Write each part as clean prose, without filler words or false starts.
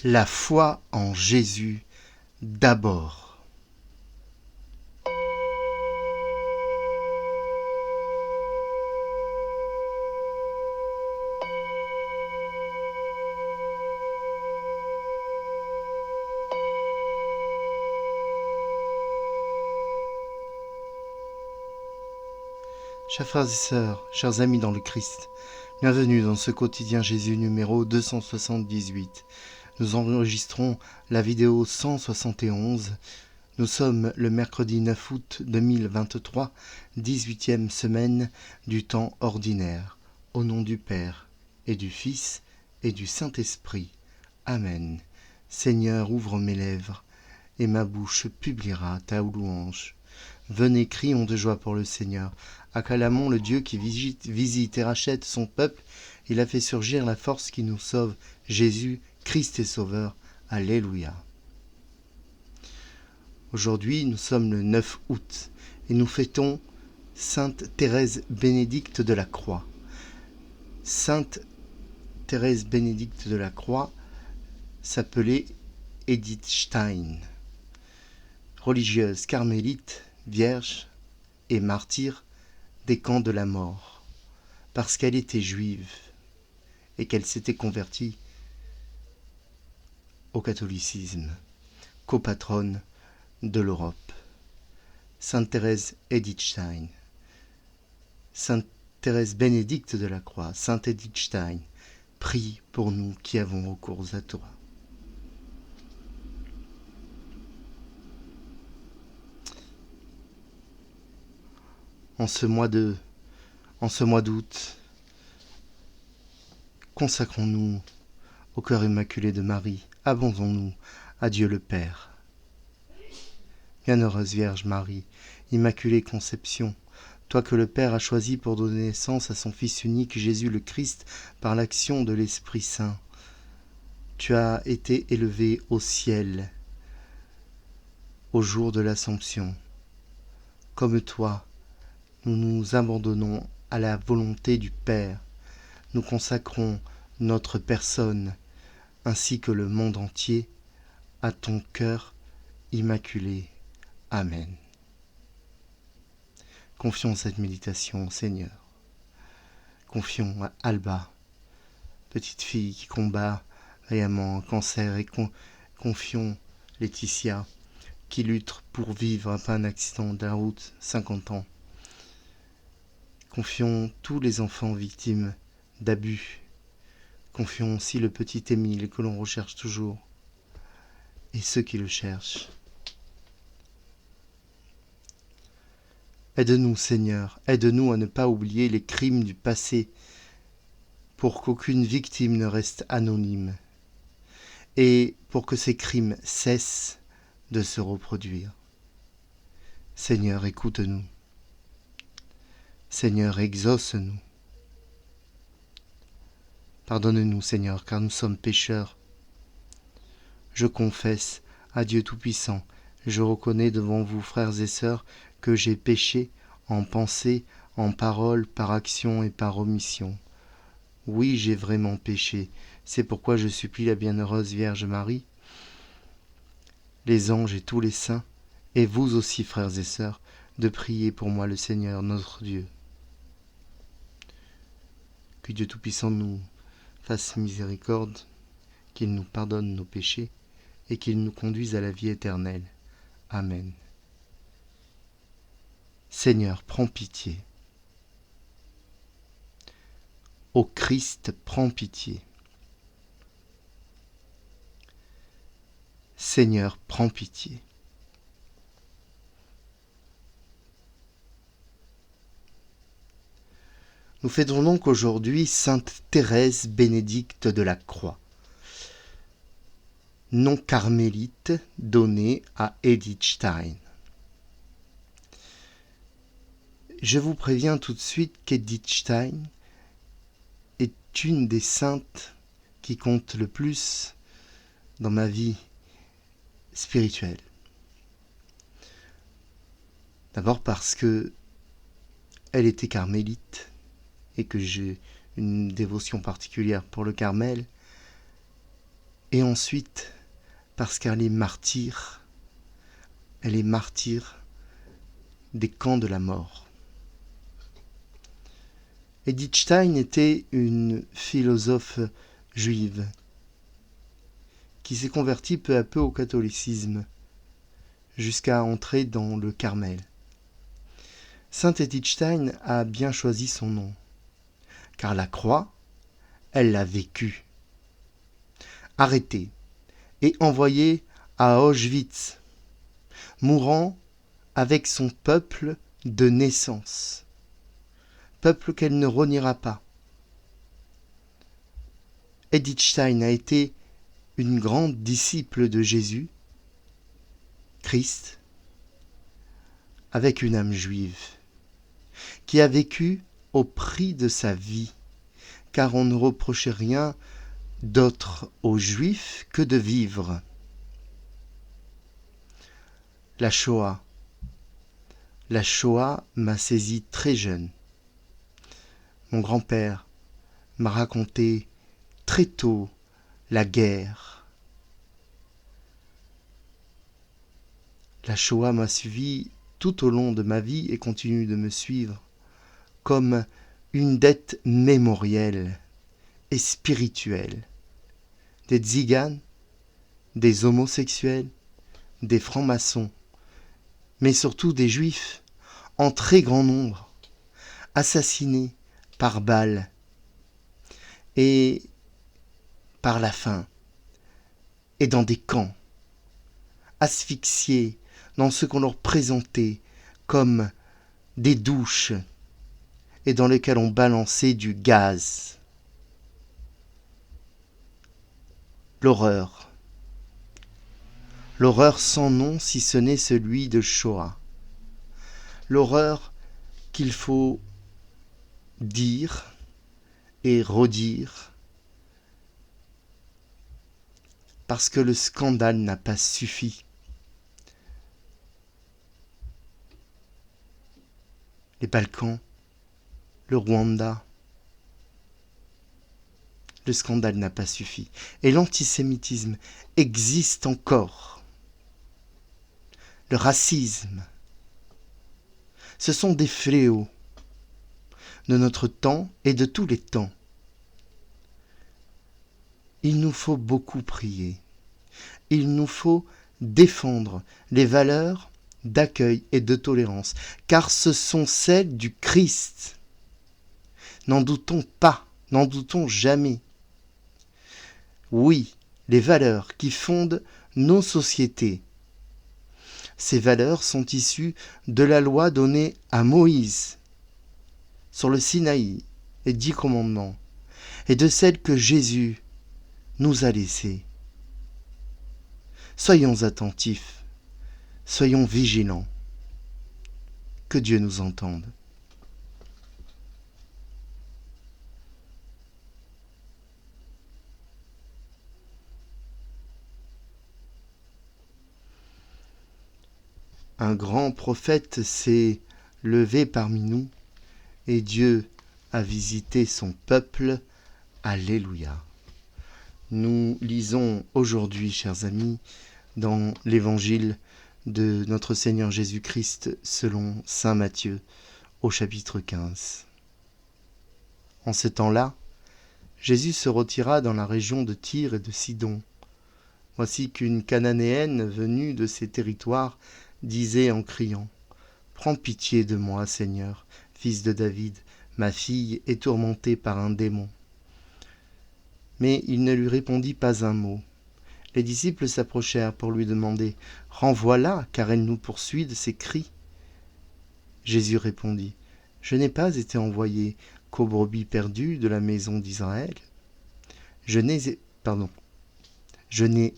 La foi en Jésus d'abord. Chers frères et sœurs, chers amis dans le Christ, bienvenue dans ce quotidien Jésus numéro 278. Nous enregistrons la vidéo 171. Nous sommes le mercredi 9 août 2023, 18e semaine du temps ordinaire. Au nom du Père, et du Fils, et du Saint-Esprit. Amen. Seigneur, ouvre mes lèvres, et ma bouche publiera ta louange. Venez, crions de joie pour le Seigneur. Acclamons le Dieu qui visite et rachète son peuple. Il a fait surgir la force qui nous sauve. Jésus, Christ et Sauveur. Alléluia. Aujourd'hui, nous sommes le 9 août et nous fêtons Sainte Thérèse Bénédicte de la Croix. Sainte Thérèse Bénédicte de la Croix s'appelait Edith Stein, religieuse carmélite, vierge et martyre des camps de la mort, parce qu'elle était juive et qu'elle s'était convertie au catholicisme, copatronne de l'Europe. Sainte Thérèse Edith Stein, Sainte Thérèse Bénédicte de la Croix, Sainte Edith Stein, prie pour nous qui avons recours à toi. En ce mois d'août, consacrons-nous au cœur immaculé de Marie, abandonnons-nous à Dieu le Père. Bienheureuse Vierge Marie, Immaculée Conception, toi que le Père a choisi pour donner naissance à son Fils unique Jésus le Christ par l'action de l'Esprit Saint, tu as été élevée au ciel au jour de l'Assomption. Comme toi, nous nous abandonnons à la volonté du Père. Nous consacrons notre personne, ainsi que le monde entier, à ton cœur immaculé. Amen. Confions cette méditation au Seigneur. Confions à Alba, petite fille qui combat vaillamment un cancer, et confions Laetitia, qui lutte pour vivre après un accident de la route, 50 ans. Confions tous les enfants victimes d'abus. Confions aussi le petit Émile que l'on recherche toujours, et ceux qui le cherchent. Aide-nous, Seigneur, aide-nous à ne pas oublier les crimes du passé, pour qu'aucune victime ne reste anonyme, et pour que ces crimes cessent de se reproduire. Seigneur, écoute-nous. Seigneur, exauce-nous. Pardonne-nous, Seigneur, car nous sommes pécheurs. Je confesse à Dieu Tout-Puissant, je reconnais devant vous, frères et sœurs, que j'ai péché en pensée, en parole, par action et par omission. Oui, j'ai vraiment péché. C'est pourquoi je supplie la bienheureuse Vierge Marie, les anges et tous les saints, et vous aussi, frères et sœurs, de prier pour moi le Seigneur, notre Dieu. Que Dieu Tout-Puissant nous fasse miséricorde, qu'il nous pardonne nos péchés et qu'il nous conduise à la vie éternelle. Amen. Seigneur, prends pitié. Ô Christ, prends pitié. Seigneur, prends pitié. Nous fêtons donc aujourd'hui Sainte Thérèse Bénédicte de la Croix, nom carmélite donné à Edith Stein. Je vous préviens tout de suite qu'Edith Stein est une des saintes qui compte le plus dans ma vie spirituelle. D'abord parce que elle était carmélite et que j'ai une dévotion particulière pour le Carmel, et ensuite parce qu'elle est martyre. Elle est martyre des camps de la mort. Edith Stein était une philosophe juive qui s'est convertie peu à peu au catholicisme jusqu'à entrer dans le Carmel. Sainte Edith Stein a bien choisi son nom, car la croix, elle l'a vécue. Arrêtée et envoyée à Auschwitz, mourant avec son peuple de naissance, peuple qu'elle ne reniera pas. Edith Stein a été une grande disciple de Jésus, Christ, avec une âme juive, qui a vécu au prix de sa vie, car on ne reprochait rien d'autre aux Juifs que de vivre. La Shoah m'a saisi très jeune. Mon grand-père m'a raconté très tôt la guerre. La Shoah m'a suivi tout au long de ma vie et continue de me suivre comme une dette mémorielle et spirituelle des tziganes, des homosexuels, des francs-maçons, mais surtout des juifs en très grand nombre, assassinés par balles et par la faim, et dans des camps, asphyxiés dans ce qu'on leur présentait comme des douches et dans lesquelles on balançait du gaz. L'horreur sans nom si ce n'est celui de Shoah. L'horreur qu'il faut dire et redire parce que le scandale n'a pas suffi. Les Balkans, le Rwanda, le scandale n'a pas suffi. Et l'antisémitisme existe encore. Le racisme, ce sont des fléaux de notre temps et de tous les temps. Il nous faut beaucoup prier. Il nous faut défendre les valeurs d'accueil et de tolérance, car ce sont celles du Christ. N'en doutons pas, n'en doutons jamais. Oui, les valeurs qui fondent nos sociétés. Ces valeurs sont issues de la loi donnée à Moïse sur le Sinaï, les 10 commandements, et de celles que Jésus nous a laissées. Soyons attentifs, soyons vigilants. Que Dieu nous entende. Un grand prophète s'est levé parmi nous et Dieu a visité son peuple. Alléluia. Nous lisons aujourd'hui, chers amis, dans l'évangile de notre Seigneur Jésus-Christ selon saint Matthieu au chapitre 15. En ce temps-là, Jésus se retira dans la région de Tyr et de Sidon. Voici qu'une Cananéenne venue de ces territoires disait en criant : « Prends pitié de moi, Seigneur, fils de David, ma fille est tourmentée par un démon. » Mais il ne lui répondit pas un mot. Les disciples s'approchèrent pour lui demander : « Renvoie-la, car elle nous poursuit de ses cris. » Jésus répondit : « Je n'ai pas été envoyé qu'aux brebis perdues de la maison d'Israël. Je n'ai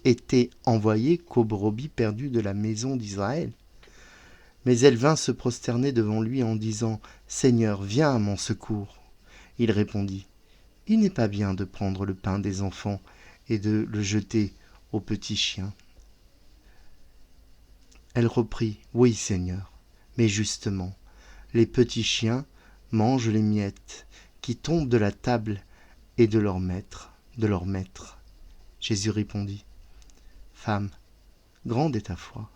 été envoyé qu'aux brebis perdues de la maison d'Israël. » Mais elle vint se prosterner devant lui en disant : « Seigneur, viens à mon secours. » Il répondit : « Il n'est pas bien de prendre le pain des enfants et de le jeter aux petits chiens. » Elle reprit : « Oui, Seigneur, mais justement, les petits chiens mangent les miettes qui tombent de la table et de leur maître. » Jésus répondit, « Femme, grande est ta foi.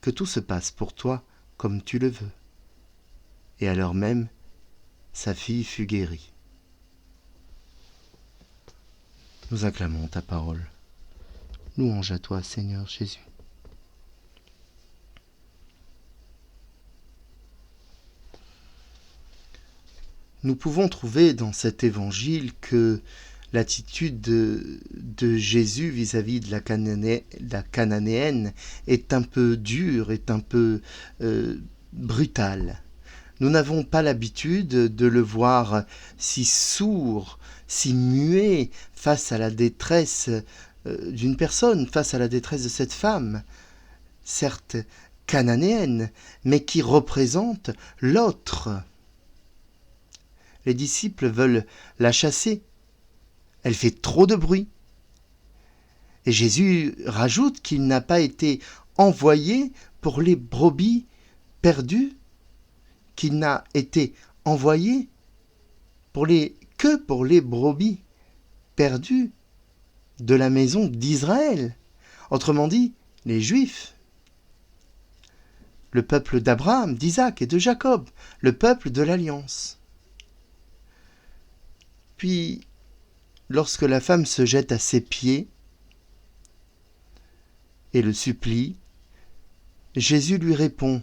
Que tout se passe pour toi comme tu le veux. » Et à l'heure même, sa fille fut guérie. Nous acclamons ta parole. Louange à toi, Seigneur Jésus. Nous pouvons trouver dans cet évangile que l'attitude de Jésus vis-à-vis de la cananéenne est un peu dure, est un peu brutale. Nous n'avons pas l'habitude de le voir si sourd, si muet face à la détresse d'une personne, face à la détresse de cette femme, certes cananéenne, mais qui représente l'autre. Les disciples veulent la chasser. Elle fait trop de bruit. Et Jésus rajoute qu'il n'a pas été envoyé pour les brebis perdues, qu'il n'a été envoyé que pour les brebis perdues de la maison d'Israël. Autrement dit, les Juifs. Le peuple d'Abraham, d'Isaac et de Jacob, le peuple de l'Alliance. Puis, lorsque la femme se jette à ses pieds et le supplie, Jésus lui répond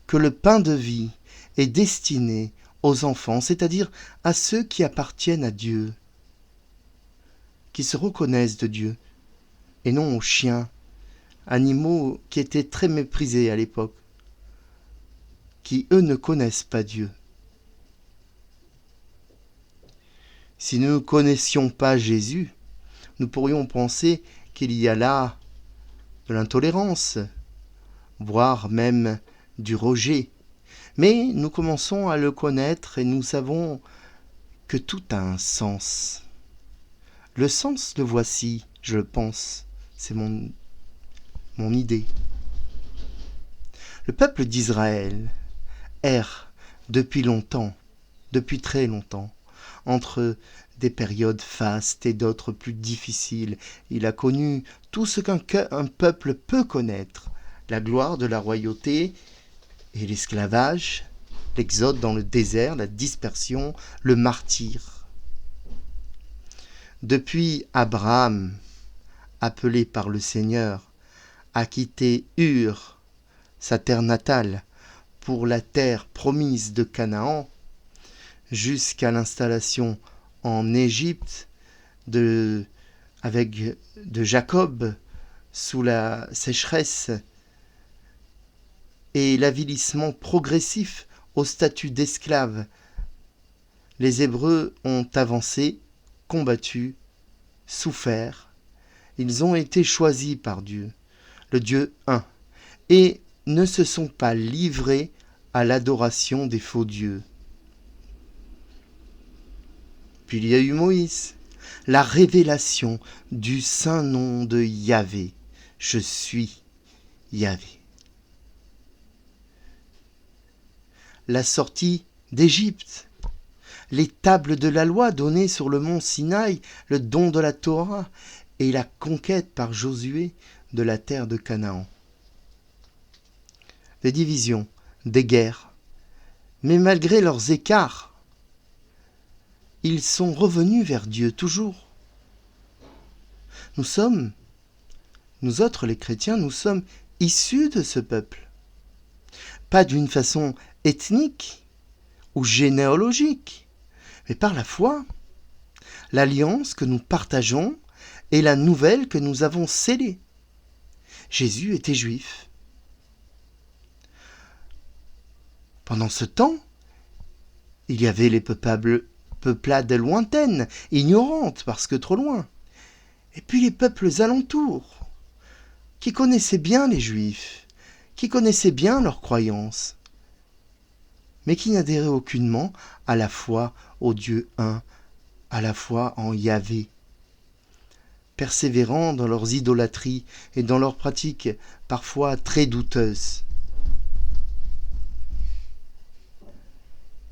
que le pain de vie est destiné aux enfants, c'est-à-dire à ceux qui appartiennent à Dieu, qui se reconnaissent de Dieu, et non aux chiens, animaux qui étaient très méprisés à l'époque, qui eux ne connaissent pas Dieu. Si nous ne connaissions pas Jésus, nous pourrions penser qu'il y a là de l'intolérance, voire même du rejet. Mais nous commençons à le connaître et nous savons que tout a un sens. Le sens, le voici, je le pense. C'est mon idée. Le peuple d'Israël erre depuis longtemps, depuis très longtemps, entre des périodes fastes et d'autres plus difficiles. Il a connu tout ce qu'un peuple peut connaître, la gloire de la royauté et l'esclavage, l'exode dans le désert, la dispersion, le martyre. Depuis Abraham, appelé par le Seigneur à quitter Ur, sa terre natale, pour la terre promise de Canaan, jusqu'à l'installation en Égypte de Jacob sous la sécheresse et l'avilissement progressif au statut d'esclave. Les Hébreux ont avancé, combattu, souffert. Ils ont été choisis par Dieu, le Dieu un, et ne se sont pas livrés à l'adoration des faux dieux. Puis il y a eu Moïse, la révélation du saint nom de Yahvé. Je suis Yahvé. La sortie d'Égypte, les tables de la loi données sur le mont Sinaï, le don de la Torah et la conquête par Josué de la terre de Canaan. Des divisions, des guerres, mais malgré leurs écarts, ils sont revenus vers Dieu toujours. Nous autres les chrétiens, nous sommes issus de ce peuple. Pas d'une façon ethnique ou généalogique, mais par la foi, l'alliance que nous partageons et la nouvelle que nous avons scellée. Jésus était juif. Pendant ce temps, il y avait les peuplades lointaines, ignorantes parce que trop loin. Et puis les peuples alentours, qui connaissaient bien les Juifs, qui connaissaient bien leurs croyances, mais qui n'adhéraient aucunement à la foi au Dieu un, à la foi en Yahvé, persévérant dans leurs idolâtries et dans leurs pratiques parfois très douteuses.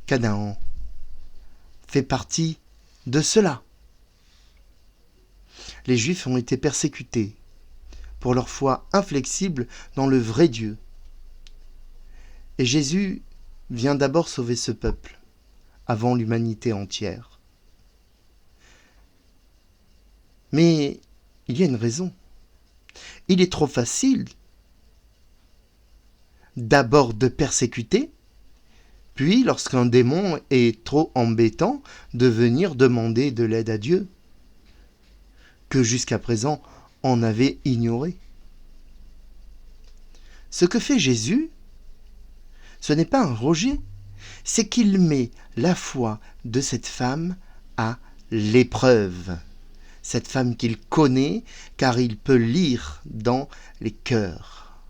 Canaan fait partie de cela. Les Juifs ont été persécutés pour leur foi inflexible dans le vrai Dieu. Et Jésus vient d'abord sauver ce peuple, avant l'humanité entière. Mais il y a une raison. Il est trop facile d'abord de persécuter, puis lorsqu'un démon est trop embêtant, de venir demander de l'aide à Dieu, que jusqu'à présent on avait ignoré. Ce que fait Jésus, ce n'est pas un rejet, c'est qu'il met la foi de cette femme à l'épreuve. Cette femme qu'il connaît, car il peut lire dans les cœurs.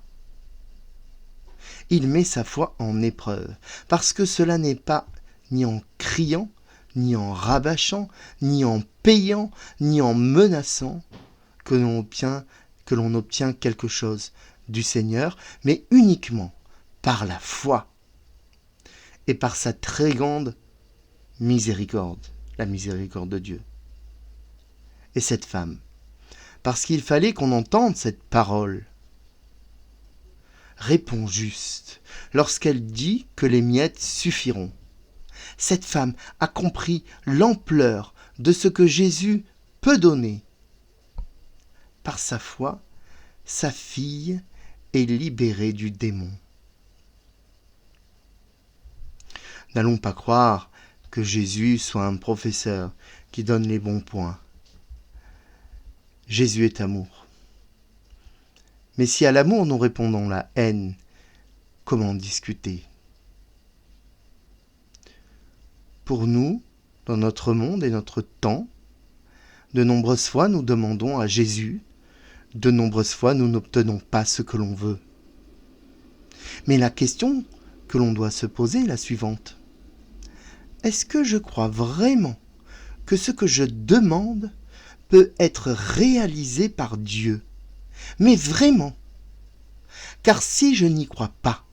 Il met sa foi en épreuve, parce que cela n'est pas ni en criant, ni en rabâchant, ni en payant, ni en menaçant que l'on obtient quelque chose du Seigneur, mais uniquement par la foi et par sa très grande miséricorde, la miséricorde de Dieu. Et cette femme, parce qu'il fallait qu'on entende cette parole, répond juste lorsqu'elle dit que les miettes suffiront. Cette femme a compris l'ampleur de ce que Jésus peut donner. Par sa foi, sa fille est libérée du démon. N'allons pas croire que Jésus soit un professeur qui donne les bons points. Jésus est amour. Mais si à l'amour nous répondons la haine, comment discuter ? Pour nous, dans notre monde et notre temps, de nombreuses fois nous demandons à Jésus, de nombreuses fois nous n'obtenons pas ce que l'on veut. Mais la question que l'on doit se poser est la suivante. Est-ce que je crois vraiment que ce que je demande peut être réalisé par Dieu ? Mais vraiment. Car si je n'y crois pas,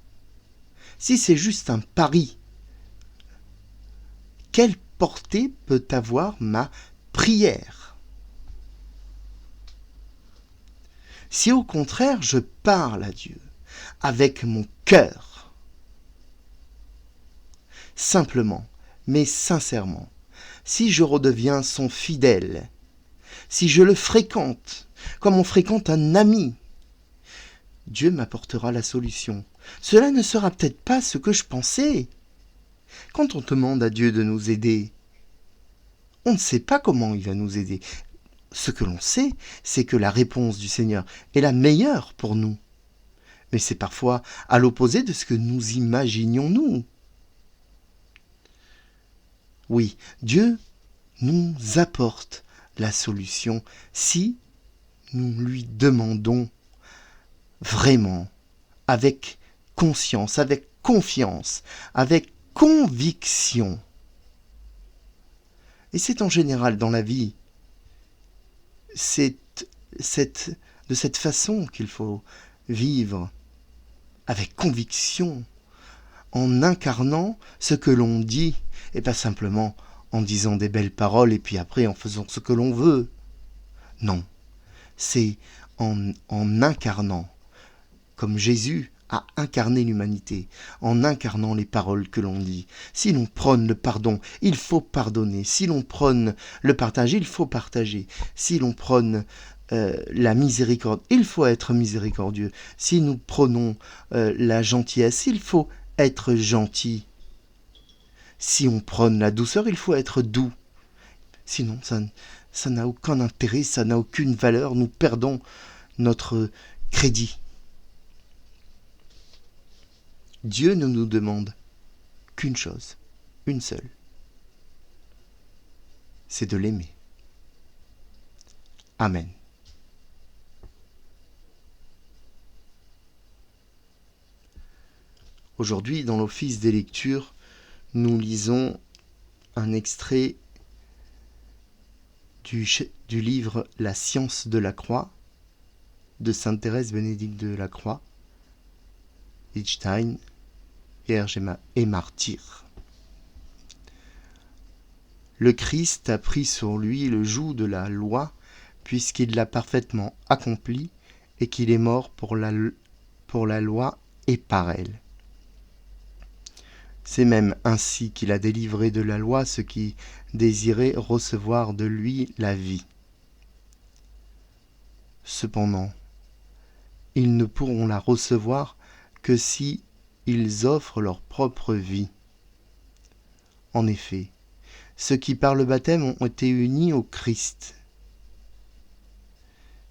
si c'est juste un pari, quelle portée peut avoir ma prière ? Si au contraire je parle à Dieu avec mon cœur, simplement, mais sincèrement, si je redeviens son fidèle, si je le fréquente comme on fréquente un ami, Dieu m'apportera la solution. Cela ne sera peut-être pas ce que je pensais. Quand on demande à Dieu de nous aider, on ne sait pas comment il va nous aider. Ce que l'on sait, c'est que la réponse du Seigneur est la meilleure pour nous. Mais c'est parfois à l'opposé de ce que nous imaginions nous. Oui, Dieu nous apporte la solution si nous lui demandons vraiment, avec conscience, avec confiance, avec conviction. Et c'est en général dans la vie, c'est de cette façon qu'il faut vivre, avec conviction, en incarnant ce que l'on dit, et pas simplement en disant des belles paroles et puis après en faisant ce que l'on veut. Non, c'est en incarnant, comme Jésus a incarné l'humanité, en incarnant les paroles que l'on dit. Si l'on prône le pardon, il faut pardonner. Si l'on prône le partage, il faut partager. Si l'on prône la miséricorde, il faut être miséricordieux. Si nous prônons la gentillesse, il faut être gentil. Si on prône la douceur, il faut être doux. Sinon, ça n'a aucun intérêt, ça n'a aucune valeur. Nous perdons notre crédit. Dieu ne nous demande qu'une chose, une seule. C'est de l'aimer. Amen. Aujourd'hui, dans l'office des lectures, nous lisons un extrait du livre La science de la croix de Sainte Thérèse Bénédicte de la Croix, Liechtenstein, Vierge et martyr. Le Christ a pris sur lui le joug de la loi, puisqu'il l'a parfaitement accompli et qu'il est mort pour la loi et par elle. C'est même ainsi qu'il a délivré de la loi ceux qui désiraient recevoir de lui la vie. Cependant, ils ne pourront la recevoir que si ils offrent leur propre vie. En effet, ceux qui par le baptême ont été unis au Christ,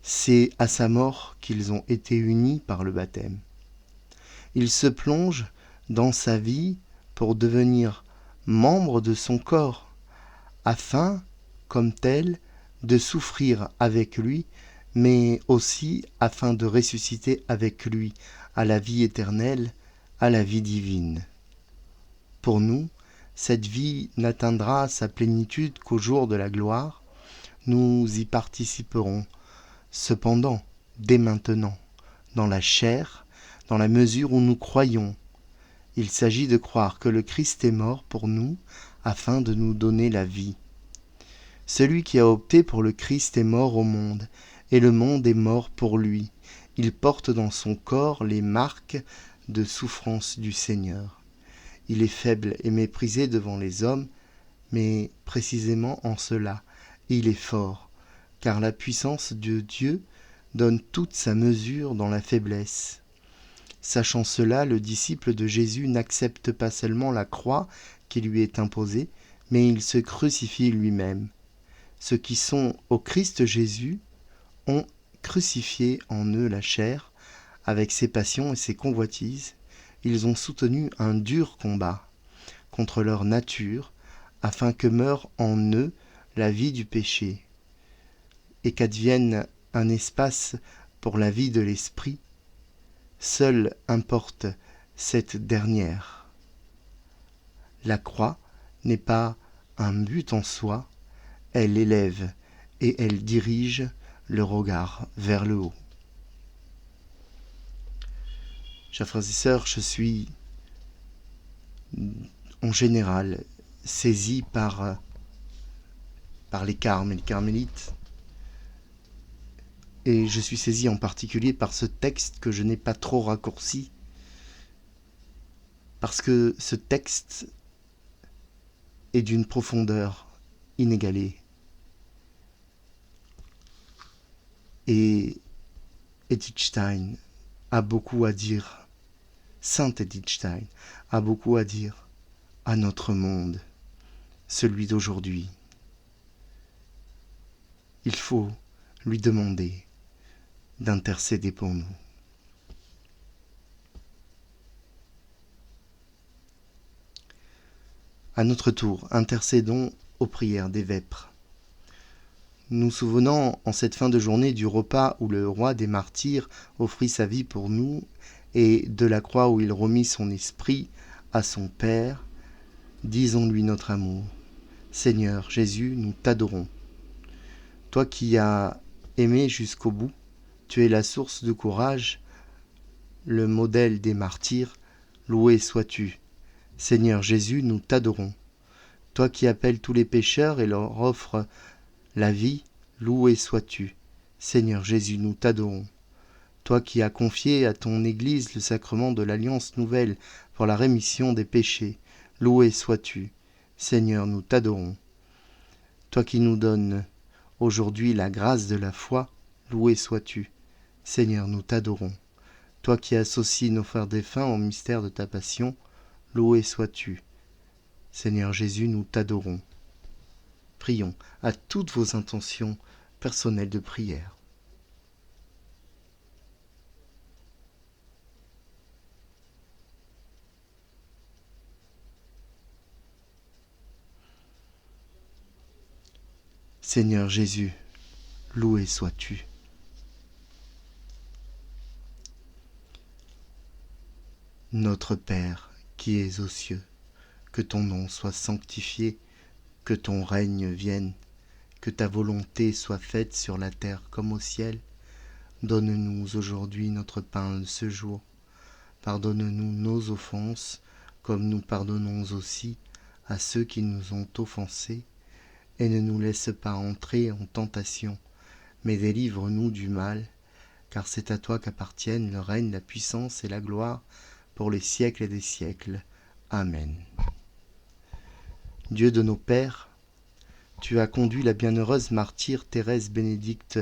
c'est à sa mort qu'ils ont été unis par le baptême. Ils se plongent dans sa vie pour devenir membres de son corps, afin, comme tel, de souffrir avec lui, mais aussi afin de ressusciter avec lui à la vie éternelle, à la vie divine. Pour nous, cette vie n'atteindra sa plénitude qu'au jour de la gloire. Nous y participerons, cependant, dès maintenant, dans la chair, dans la mesure où nous croyons. Il s'agit de croire que le Christ est mort pour nous, afin de nous donner la vie. Celui qui a opté pour le Christ est mort au monde, et le monde est mort pour lui. Il porte dans son corps les marques de souffrance du Seigneur. Il est faible et méprisé devant les hommes, mais précisément en cela, il est fort, car la puissance de Dieu donne toute sa mesure dans la faiblesse. Sachant cela, le disciple de Jésus n'accepte pas seulement la croix qui lui est imposée, mais il se crucifie lui-même. Ceux qui sont au Christ Jésus ont crucifié en eux la chair, avec ses passions et ses convoitises. Ils ont soutenu un dur combat contre leur nature, afin que meure en eux la vie du péché, et qu'advienne un espace pour la vie de l'esprit. Seule importe cette dernière. La croix n'est pas un but en soi, elle élève et elle dirige le regard vers le haut. Chers frères et sœurs, je suis en général saisi par les carmes et les carmélites, et je suis saisi en particulier par ce texte que je n'ai pas trop raccourci, parce que ce texte est d'une profondeur inégalée. Et Edith Stein a beaucoup à dire, Sainte Edith Stein a beaucoup à dire à notre monde, celui d'aujourd'hui. Il faut lui demander d'intercéder pour nous. À notre tour, intercédons aux prières des vêpres. Nous souvenons en cette fin de journée du repas où le roi des martyrs offrit sa vie pour nous et de la croix où il remit son esprit à son Père. Disons-lui notre amour. Seigneur Jésus, nous t'adorons. Toi qui as aimé jusqu'au bout, tu es la source de courage, le modèle des martyrs, loué sois-tu. Seigneur Jésus, nous t'adorons. Toi qui appelles tous les pécheurs et leur offres la vie, loué sois-tu. Seigneur Jésus, nous t'adorons. Toi qui as confié à ton Église le sacrement de l'Alliance nouvelle pour la rémission des péchés, loué sois-tu. Seigneur, nous t'adorons. Toi qui nous donnes aujourd'hui la grâce de la foi, loué sois-tu. Seigneur, nous t'adorons. Toi qui associes nos frères défunts au mystère de ta passion, loué sois-tu. Seigneur Jésus, nous t'adorons. Prions à toutes vos intentions personnelles de prière. Seigneur Jésus, loué sois-tu. Notre Père qui es aux cieux, que ton nom soit sanctifié, que ton règne vienne, que ta volonté soit faite sur la terre comme au ciel. Donne-nous aujourd'hui notre pain de ce jour. Pardonne-nous nos offenses, comme nous pardonnons aussi à ceux qui nous ont offensés. Et ne nous laisse pas entrer en tentation, mais délivre-nous du mal, car c'est à toi qu'appartiennent le règne, la puissance et la gloire pour les siècles des siècles. Amen. Dieu de nos pères, tu as conduit la bienheureuse martyre Thérèse Bénédicte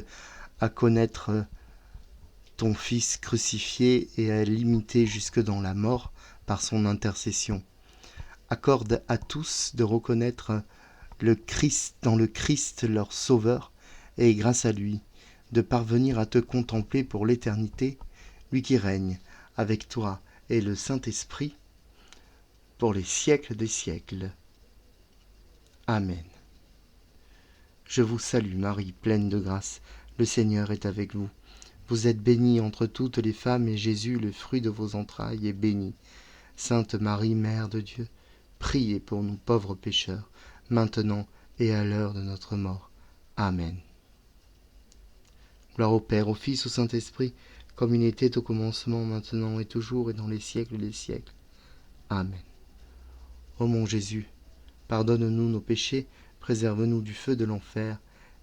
à connaître ton Fils crucifié et à l'imiter jusque dans la mort par son intercession. Accorde à tous de reconnaître le Christ dans le Christ leur Sauveur, et grâce à lui, de parvenir à te contempler pour l'éternité, lui qui règne avec toi et le Saint-Esprit pour les siècles des siècles. Amen. Je vous salue Marie, pleine de grâce, le Seigneur est avec vous. Vous êtes bénie entre toutes les femmes, et Jésus, le fruit de vos entrailles, est béni. Sainte Marie, Mère de Dieu, priez pour nous pauvres pécheurs, maintenant et à l'heure de notre mort. Amen. Gloire au Père, au Fils, au Saint-Esprit, comme il était au commencement, maintenant et toujours, et dans les siècles des siècles. Amen. Ô mon Jésus, pardonne-nous nos péchés, préserve-nous du feu de l'enfer,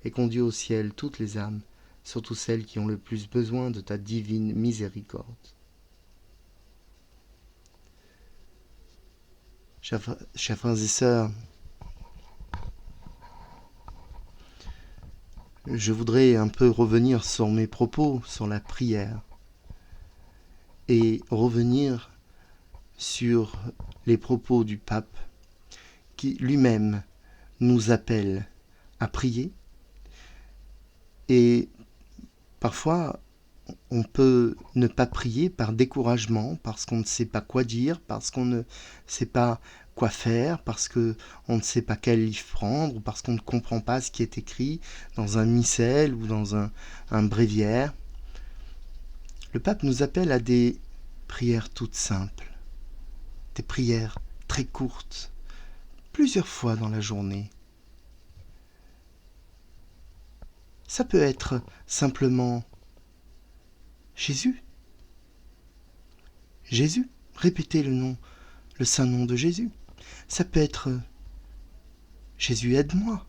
et conduis au ciel toutes les âmes, surtout celles qui ont le plus besoin de ta divine miséricorde. Chers frères et sœurs, je voudrais un peu revenir sur mes propos, sur la prière, et revenir sur les propos du pape, qui lui-même nous appelle à prier. Et parfois, on peut ne pas prier par découragement, parce qu'on ne sait pas quoi dire, parce qu'on ne sait pas quoi faire, parce qu'on ne sait pas quel livre prendre, ou parce qu'on ne comprend pas ce qui est écrit dans un missel ou dans un bréviaire. Le pape nous appelle à des prières toutes simples, des prières très courtes, plusieurs fois dans la journée. Ça peut être simplement Jésus. Jésus, répétez le saint nom de Jésus. Ça peut être Jésus, aide-moi.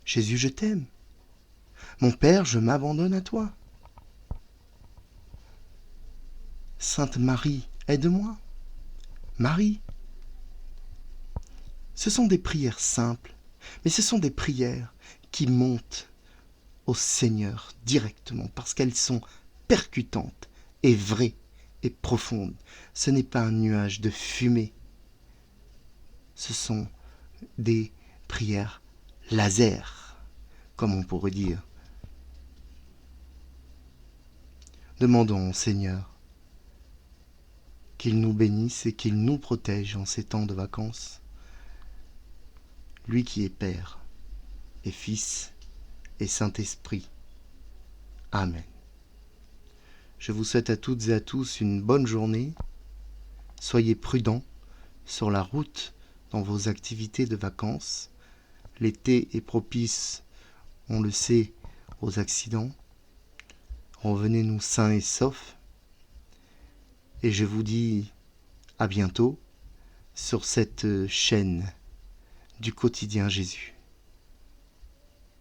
Jésus, je t'aime. Mon Père, je m'abandonne à toi. Sainte Marie, aide-moi. Marie. Ce sont des prières simples, mais ce sont des prières qui montent au Seigneur directement, parce qu'elles sont percutantes et vraies et profondes. Ce n'est pas un nuage de fumée. Ce sont des prières laser, comme on pourrait dire. Demandons au Seigneur qu'il nous bénisse et qu'il nous protège en ces temps de vacances. Lui qui est Père et Fils et Saint-Esprit. Amen. Je vous souhaite à toutes et à tous une bonne journée. Soyez prudents sur la route dans vos activités de vacances. L'été est propice, on le sait, aux accidents. Revenez-nous sains et saufs. Et je vous dis à bientôt sur cette chaîne du quotidien Jésus.